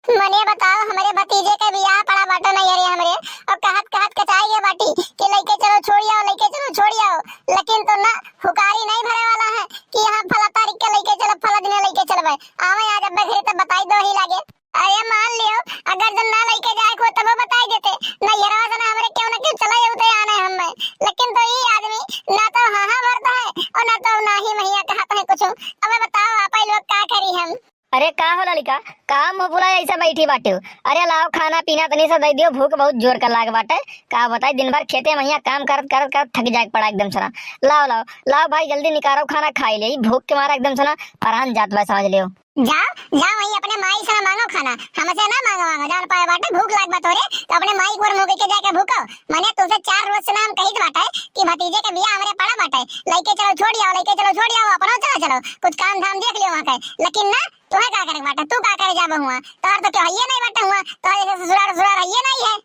मने बताओ हमारे भतीजे के बियाह पड़ा बाटा नहीं अरे हमरे और कहत कहत कचाई है बाटी कि लइके चलो छोड़ी आओ लइके चलो छोड़ी आओ, लेकिन तो ना हुकारी नहीं भरे वाला है कि यहाँ फला तारीख के लइके चलो फला दिन लइके चलबे आवे आज अब घरे तक बताई दो ही लागे। अरे मान लियो अगर जब ना लइके जाए को तब बताई देते ना यरवा से ना हमरे क्यों ना क्यों चला उते आने हम, लेकिन तो ये आदमी ना तो हां भरता है और ना तो ना ही मैया कहता है कुछ। अब बताओ आप लोग का करी हम। अरे का हो ललिका काम हो पूरा ऐसा बैठी बाटे हो। अरे लाओ खाना पीना तनी सा दे दियो, भूख बहुत जोर कर लाग बाटे। का बताई दिन भर खेते में काम करत करत करत थक जाए पड़ा एकदम सना। लाओ लाओ लाओ भाई जल्दी निकालो खाना खाई ले, भूख के मारा एकदम सना परान जात बा समझ लियो। जाओ जाओ वही अपने माई से मांगो खाना, हमसे ना मांगो मांगो जान पाए बाटे भूख लाग बा तोरे तो अपने माई को मुंह के जाके भूखो। मैंने तुझसे 4 रोज से नाम कही बाटे कि भतीजे के बियाह हमरे पड़ा बाटे लइके चलो छोड़ी आओ लइके चलो छोड़ी आओ अपनो चलो चलो कुछ काम धाम देख लियो वहां के, लेकिन ना तोहे का करे बाटे तू का करे जाबो हुआ तोर तो क्यों हइये नहीं बाटे हुआ तो जैसे ससुराल ससुराल हइये नहीं है।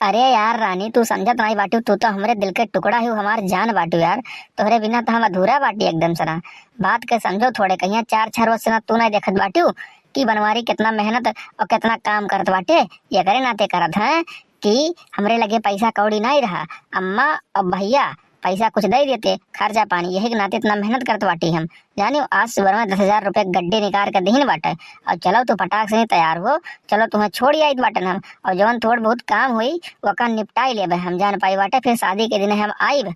अरे यार रानी तू समझत नहीं बाटू, तू तो हमरे दिल के टुकड़ा है, हमार जान बाटू यार। तोहरे बिना तो हम अधूरा बाटी एकदम सना। बात के समझो थोड़े, कहीं 4-4 रोज से ना तू नहीं देखत बाटू कि बनवारी कितना मेहनत और कितना काम करत बाटे। ये करे नाते करत है कि हमरे लगे पैसा कौड़ी नहीं रहा, अम्मा और भैया पैसा कुछ दे देते खर्चा पानी, यही के नाते इतना मेहनत करत बाटी हम जानी। आज सुबह में 10,000 रुपए गड्ढे निकाल कर दहीन बाटे और चलो तू फटाक से तैयार हो, चलो तुम्हें छोड़ी आई बाटन हम और जवन थोड़ बहुत काम हुई वो का निपटाई लेबे हम जान पाई बाटे, फिर शादी के दिन हम आईब।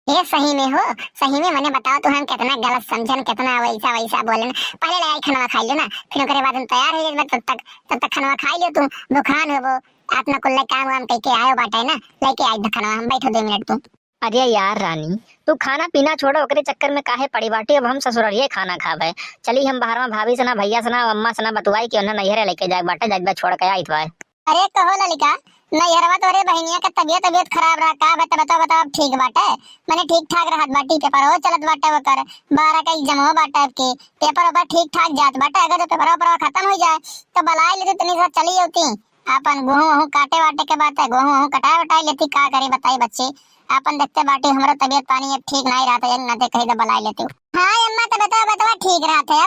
ये सही में हो सही में मैंने बताओ तो हम कितना गलत समझन कितना वैसा वैसा बोले। पहले ले आई खाना खा लियो ना फिर ओकरे बाद हम तैयार हो जाए तब तक खाना खा लियो तुम भूखान हो वो अपना कुल काम वाम करके आयो बाटे ना लेके आई खाना हम बैठो 2 मिनट तुम। अरे यार रानी तू खाना पीना छोड़ो ओकरे चक्कर में काहे पड़ी बाटी, अब हम ससुरालिये खाना खावे चली हम बाहर में भाभी से ना भैया से ना अम्मा से ना बतवाई कि उन्हें नैहरे लेके जाए बाटे जाए छोड़ के आई। अरे कहो ललिका नैहरवा तोरे बहनिया का तबीयत खराब रहा का बताओ अब ठीक बाटे मैंने ठीक ठाक रहत बाटी पेपर हो चलत बाटे वकर 12 का एग्जाम हो बाटे के पेपर ओपर ठीक ठाक जात बाटे। अगर तो पेपर खत्म हो जाए तो बलाई लेती तनी सा चली होती अपन गेहूं काटे वाटे के बात है गेहूं कटाए वटाई लेती का करे बताई बच्चे अपन देखते बाटी हमारा तबीयत पानी अब ठीक नहीं रहता है ना देख तो बलाई लेती। हाँ अम्मा तो बताओ ठीक रहते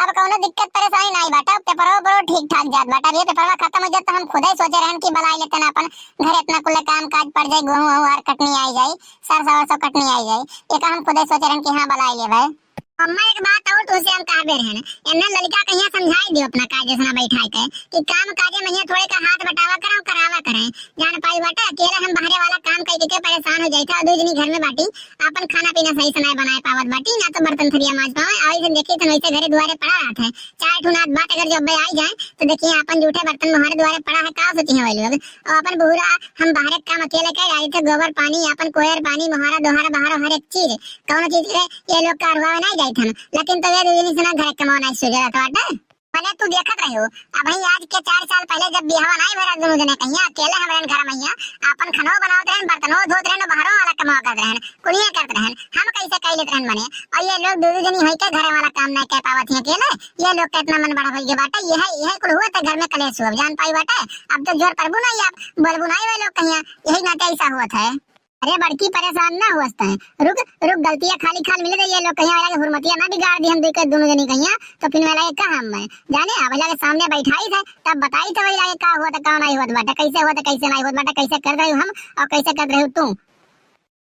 अब कोनो दिक्कत परेशानी नहीं बाटा पेपर ठीक ठाक जात बाटा। ये पेपर खत्म हो जाए तो हम खुद ही सोचे रहन कि बलाई लेते ना अपन घर इतना कुल काम काज पड़ जाए गेहूं और कटनी आई जाए सरसों कटनी आई जाए ये हम खुद ही सोचे रहन कि हाँ बलाई ले भाई। अम्मा एक बात और तुझसे हम कहा बेर है एमने लड़का कहिया समझाई दियो अपना काज जैसा बैठाई के कि काम काजे में थोड़े का हाथ बटावा करावा करें जान पाई बाटा अकेला हम बाहरे वाला काम करके के परेशान हो जाता दो जनी घर में बाटी अपन खाना पीना सही से नहीं बनाए पावत बाटी ना तो बर्तन थरिया मांज पावे आई से देखी तो वैसे घरे द्वारे पड़ा रहता है चाय ठुनात बात अगर जब आई जाए तो देखिए अपन जूठे बर्तन हमारे द्वारे पड़ा है का सोची है लोग और अपन बहुरा हम बाहर काम अकेले कर आई थे गोबर पानी अपन कोयर पानी मोहरा दोहरा बाहर हर एक चीज कौन चीज के ये लोग कारवा नहीं लेकिन तो ये दिन से ना घर कमाना सुझा था मैंने तू देखत रहे हो अब ही आज के 4 साल पहले जब बिहावा नहीं भरा दोनों जने कहिया अकेले हमरे घर में अपन खनो बनावत रहन बर्तनों धोत रहन बाहरों वाला कमा करत रहन कुनिया करत रहन हम कैसे कह लेत रहन मने और ये लोग दो जनी होई के घर वाला काम नहीं कर पावत है अकेले ये लोग कितना मन बड़ा भई के बाटे यह कुल हुआ तो घर में कलेश हुआ जान पाई बाटे अब तो जोर परबू नहीं आप बोलबू नहीं वे लोग कहिया यही नाते ऐसा हुआ था। अरे बड़की परेशान ना हुआ है रुक गलतियां खाली खाल मिले तो ये लोग कहीं वाला के हुरमतिया ना बिगाड़ दी हम देख दोनों जनी कहिया तो फिर वाला का हम मैं जाने अब के सामने बैठाई थे तब बताई तो वही लागे का हुआ था का नहीं हुआ बाटा कैसे हुआ था कैसे नहीं हुआ बाटा कैसे कर रहे हो हम और कैसे कर रहे हो तुम।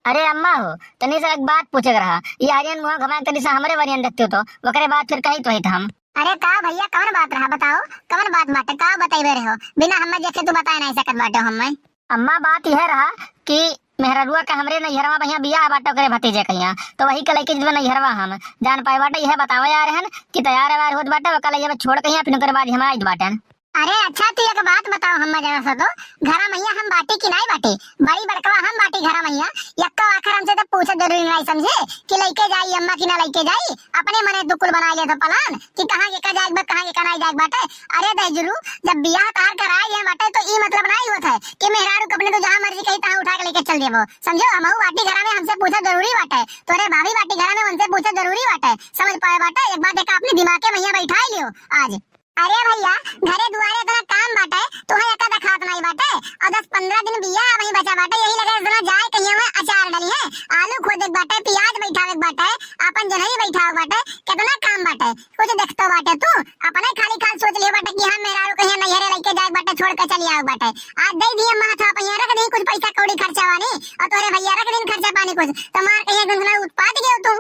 अरे अम्मा हो तनी से एक बात पूछे रहा ये आर्यन मुहा घमा तनी से हमरे वरियन देखते हो तो वकरे बात फिर कही तो ही था हम। अरे का भैया कौन बात रहा बताओ कौन बात बाटे का बताई रहे हो बिना हम देखे तू बता नहीं सकत बाटे हम। अम्मा बात यह रहा कि मेहररुआ का हमरे नैहरवा भैया बियाह बाटो करे भतीजे कहिया तो वही के लेके जब नैहरवा हम जान पाए बाटे यह बतावे आ रहन कि तैयार है होत बाटे वकल ये छोड़ के फिर ओकर बाद हम आइल बाटन। अरे अच्छा तू एक बात बताओ हम जरा सा तो घरा मैया हम बाटी की नहीं बाटी बड़ी बड़कवा हम बाटी घरा मैया यक्का आखिर हमसे तो पूछे जरूरी नहीं समझे कि लेके जाई अम्मा की ना लेके जाई अपने मने दुकुल बना ले तो पलान कि कहां के का जाए कहां के का नहीं जाए बाटे। अरे दजरू जब बियाह तार कराए ये बाटे तो ई मतलब नहीं होता है कि मेहरारू अपने तो जहां मर्जी कहीं तहां उठा के लेके चल देबो समझो हम बाटी घरा में हमसे पूछा जरूरी बाटे तोरे भाभी बाटी घरा में उनसे पूछा जरूरी बाटे समझ पाए बाटे एक बात एक अपने दिमाग के मैया बैठा लियो आज। अरे भैया घरे दुआरे इतना काम बाटे तो है एका खात नहीं बाटे और 10-15 दिन बिया वही बचा बाटे यही लगे इतना जाए कहिया में अचार डली है आलू खोदे बाटे प्याज बैठावे बाटे अपन जनई बैठावे बाटे कितना काम बाटे कुछ देखतो बाटे तू अपने खाली खाल सोच लियो बाटे कि हम मेरा कहिया नैहरे लेके बाटे छोड़ के चली आओ बाटे। आज दे दिए अम्मा हाथ पे रख दे कुछ पैसा कौड़ी खर्चा वानी और तोरे भैया रख दिन खर्चा पानी कुछ तो मार कहीं गुनगुना उत्पाद गयो तू।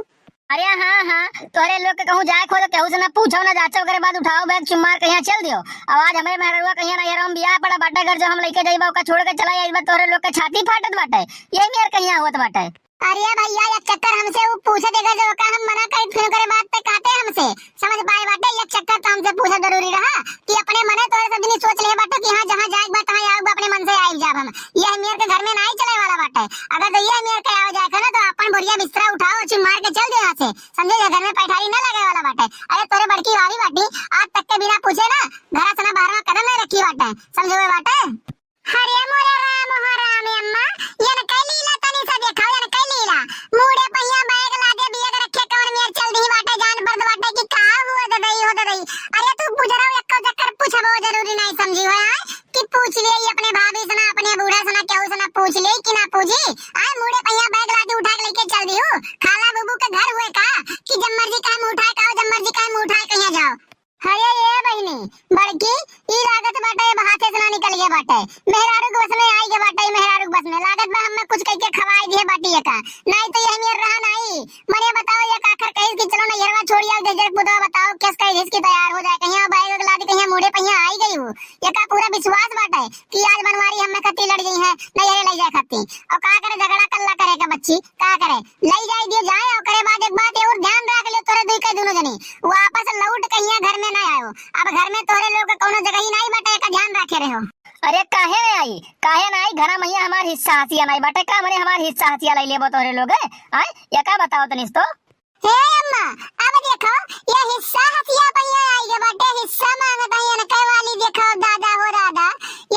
अरे हाँ तोरे लोग के कहूँ जाए खो तो केहू से ना पूछो ना जाचो करे बाद उठाओ बैग चुम्मार कहीं चल दियो। आवाज हमारे मेहरुआ कहीं ना यार हम बियाह पड़ा बाटे घर जो हम लेके जाइबा ओका छोड़ के चला जाइबा तोरे लोग के छाती फाटत बाटे ये मेर कहीं होत बाटे। अरे भैया एक चक्कर हमसे वो पूछे देगा जो का हम मना कर फिर करे बात पे कहते हमसे समझ पाए बाटे। एक चक्कर तो हमसे पूछा जरूरी रहा कि अपने मने तोरे सब दिन सोच ले बाटे कि हां जहां जाए बात तहां आओ अपने मन से आई जाब हम। ये मेर के घर में नहीं चले वाला बाटे। अगर तो ये मेर के आओ जाए ना तो अपन बोरिया बिस्तरा उठाओ चुन मार के चल दे यहां से समझे घर में पैठारी ना लगे वाला बाटे। अरे तोरे बड़की वाली बाटी आज तक के बिना पूछे ना घरा सना बाहर कदम नहीं रखी बाटे समझे हुए बाटे। हरे मोला राम हो राम अम्मा ये न कई लीला तनी सा देखा ये न कई लीला मुड़े पहिया बैग लादे बिया के रखे कौन मेर चल दी बाटे जान बर्द बाटे कि का हुआ ददई हो ददई। अरे तू पूछ रहा एक चक्कर पूछबो जरूरी नहीं समझी हो कि पूछ ले अपने भाभी सना अपने बूढ़ा सना केहू सना पूछ ले कि ना पूछी। आ मुड़े पहिया बैग लादे उठा के लेके चल दी हूं खाला बुबू के घर हुए का कि जब मर्जी का हम उठाए का जब मर्जी का हम उठाए कहिया जाओ। अरे ये बहनी बड़की ई लागत बाटे हाथे से ना निकल गया बाटे मेहरारू बस में आई गया बाटे मेहरारू बस में लागत बा हमें कुछ कह के खवाई दिए बाटी का नहीं तो ये मेर रहा नहीं। मने बताओ ये आखिर कहीं कि चलो ना यरवा छोड़ आओ जजर पुतवा बताओ किस कहीं इसकी तैयार हो जाए कहीं बैग ला दी कहीं मुड़े पहिया आई गई हूं ये का पूरा विश्वास बाटे कि आज बनवारी हमें खत्ती लड़ गई है नहीं ये ले जाए खत्ती और का करे झगड़ा कल्ला करे का बच्ची का करे ले जाए दिए जाए और करे बाद एक बात और ध्यान रख ले तोरे दुई के दोनों जनी वापस लौट कहीं घर में ना आयो। अब घर में तोरे लोग कोनो जगह ही नहीं बाटे का ध्यान रखे रहो। अरे काहे नहीं आई घरा मैया हमार हिस्सा हसिया नहीं बाटे का मने हमार हिस्सा हसिया ले लेबो तोरे लोग आय ये का बताओ तनिस तो। हे अम्मा अब देखो ये हिस्सा हसिया भैया आई गे बाटे हिस्सा मांगता है न कई वाली देखो दादा हो दादा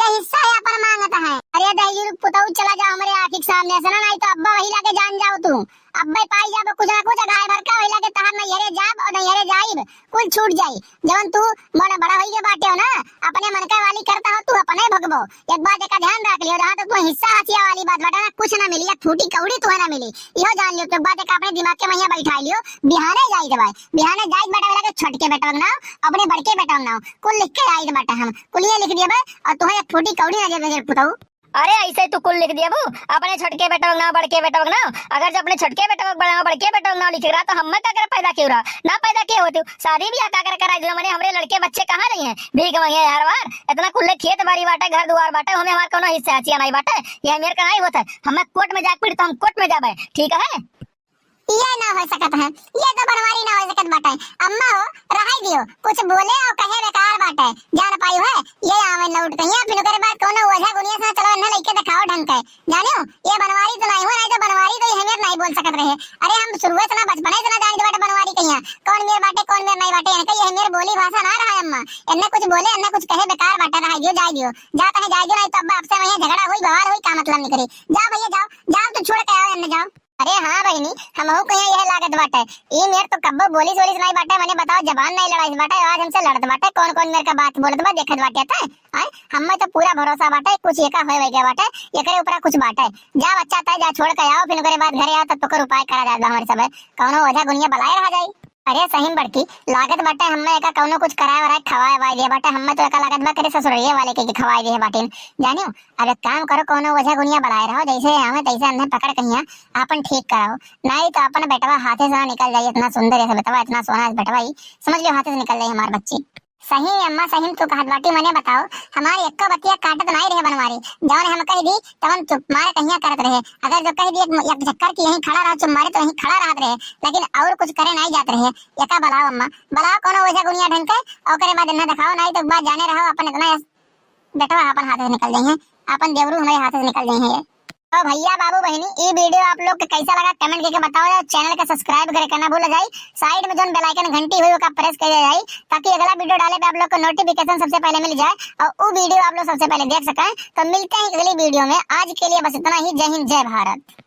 ये हिस्सा है पर मांगता है। अरे दही पुताऊ चला जाओ हमारे आंख के सामने से ना नहीं तो अब्बा वही लाके जान जाओ तू अब्बा पाई जाबो कुछ ना कुछ गाय भर का वही लाके तहार न येरे जाब और न येरे जाइब कुल छूट जाई जवन तू बड़ा बड़ा होई गे बाटे हो ना अपने मन का वाली करता हो तू अपने भगबो। एक बात का ध्यान रख लियो रहा तो तू हिस्सा हसिया वाली बात बाटे ना कुछ ना मिली या फूटी कौड़ी तू ना मिली इहो जान लियो। तो बात का अपने दिमाग के मैया बैठा लियो बिहाने जाई दे भाई बिहाने जाई बेटा वाला के छटके बेटा ना अपने बड़के बेटा ना कुल लिख के आई दे बेटा हम कुल ये लिख दिए बे और तू एक फूटी कौड़ी ना दे पुताऊ। अरे ऐसे तू कुल लिख दिया अपने छटके बेटा ना बड़के बेटा ना अगर जो अपने छटके बेटा बड़ा बड़के बेटा ना लिख रहा तो हम का कर पैदा क्यों रहा ना पैदा क्यों होती शादी भी का कर करा दियो मैंने हमरे लड़के बच्चे कहां रही हैं भीख मांगे हर बार इतना कुल्ले खेत बाड़ी बाटे घर दुआर बाटे हमें हमार कोनो हिस्सा हसिया नहीं बाटे ये मेरे का नहीं होता हम कोर्ट में जा पड़ी तो हम कोर्ट में जाबे ठीक है ये ना हो सकत है ये तो बनवारी ना हो सकत बाटे। अम्मा हो रहाई दियो कुछ बोले और कहे बेकार बाटे जान पाई है ये आवे लौट कहिया फिर करे बाद कोनो ओझा गुनिया से चलो न लेके दिखाओ ढंग के जानियो ये बनवारी तो नहीं हो नहीं तो बनवारी तो हमें नहीं बोल सकत रहे। अरे हम शुरुआत से ना बचपन से ना जान बाटे बनवारी कहिया कौन मेर बाटे कौन मेर नहीं बाटे इनका ये मेर बोली भाषा ना रहा अम्मा इन्ने कुछ बोले इन्ने कुछ कहे बेकार बाटे रहाई दियो जाई दियो जा कहे जाई दियो नहीं तो अब्बा आपसे वहीं झगड़ा होई बवाल होई का मतलब निकली जा भैया जाओ जाओ तो छोड़ के आओ इन्ने जाओ। अरे हाँ बहनी हमहू कहीं यह लागत बाटे ई मेर तो कब्बो बोली सोली नहीं बाटे मैंने बताओ जबान नहीं लड़ाई बाटे आज हमसे लड़त बाटे कौन कौन मेरे का बात बोलत बा देखत बाटे था हां हमें तो पूरा भरोसा बाटे कुछ एका होय वै गया बाटे एकरे ऊपर कुछ बाटे जा बच्चा ता जा छोड़ के आओ फिर करे बाद घरे आओ तब तो कर उपाय करा जाए हमारे सब कौनो ओझा गुनिया बलाए रह जाई। अरे सही बड़की लागत बाटे हमें एका कौनो कुछ कराए वराए खवाए वाए दे बाटे हमें तो एका लागत बा करे ससुरैये वाले के खवाए दे बाटे जानियो। अरे काम करो कोनो ओझा गुनिया बलाए रहो जैसे हमें तैसे अंधे पकड़ कहिया अपन ठीक कराओ नहीं तो अपन बेटवा हाथे से निकल जाए इतना सुंदर है बेटवा इतना सोना बेटवा ही समझ लो हाथे से निकल जाए हमारी बच्ची। सही अम्मा सही तू कहत बाटी मने बताओ हमारी एक्का बतिया काटत नहीं रहे बनवारी जौन हम कह दी तब चुप मारे कहिया करत रहे अगर जो कह दी एक चक्कर की यहीं खड़ा रहो चुप मारे तो यहीं खड़ा रहत रहे लेकिन और कुछ करे नहीं जात रहे एका बलाओ अम्मा बलाओ कोनो वैसा गुनिया ढंग के और करे बाद ना दिखाओ नहीं तो बात जाने रहो अपन इतना बेटवा अपन हाथ से निकल जाए अपन देवरू हमारे हाथ से निकल जाए। तो भैया बाबू बहनी ये वीडियो आप लोग को कैसा लगा कमेंट करके बताओ और चैनल को सब्सक्राइब करके ना भूल जाए साइड में जो बेल आइकन घंटी हुई वो प्रेस कर जाए ताकि अगला वीडियो डाले पे आप लोग को नोटिफिकेशन सबसे पहले मिल जाए और वो वीडियो आप लोग सबसे पहले देख सकें। तो मिलते हैं अगली वीडियो में आज के लिए बस इतना ही। जय हिंद जय भारत।